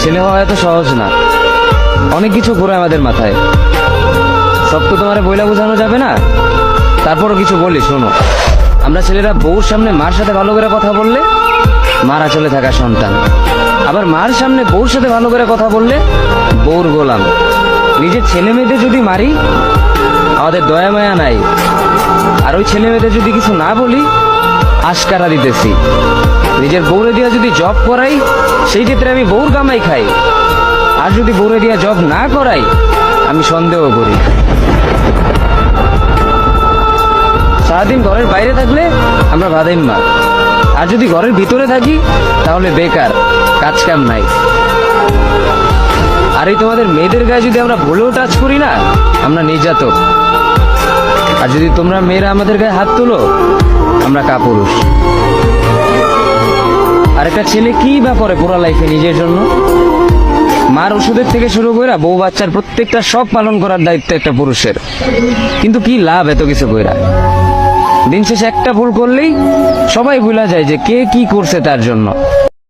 ছেলে হওয়া এত সহজ না, অনেক কিছু ঘুরে আমাদের মাথায়। সব তো তোমার বইলা বোঝানো যাবে না, তারপরও কিছু বলি শোনো। আমরা ছেলেরা বউর সামনে মার সাথে ভালো করে কথা বললে মারা চলে থাকা সন্তান, আবার মার সামনে বউর সাথে ভালো করে কথা বললে বউর গোলাম। নিজের ছেলে মেয়েদের যদি মারি আমাদের দয়া মায়া নাই, আর ওই ছেলে মেয়েদের যদি কিছু না বলি আশকারা দিতেছি। নিজের বউরে দিয়া যদি জব করাই সেই ক্ষেত্রে আমি বউর কামাই খাই, আর যদি বউরে দিয়া জব না করাই আমি সন্দেহ করি। সারাদিন ঘরের বাইরে থাকলে আমরা ভাদাইম্মা, আর যদি ঘরের ভিতরে থাকি তাহলে বেকার, কাজ কাম নাই। আর এই তোমাদের মেয়েদের গায়ে যদি আমরা ভুলেও টাচ করি না আমরা নির্যাতক, আর যদি তোমরা মেয়েরা আমাদের গায়ে হাত তুলো আমরা কাপুরুষ। আর একটা ছেলে কি বা করে পুরো লাইফে নিজের জন্য? মার ওষুধের থেকে শুরু করে বউ বাচ্চার প্রত্যেকটা সব পালন করার দায়িত্ব একটা পুরুষের। কিন্তু কি লাভ এত কিছু কইরা? দিন শেষে একটা ভুল করলেই সবাই ভুলা যায় যে কে কি করছে তার জন্য।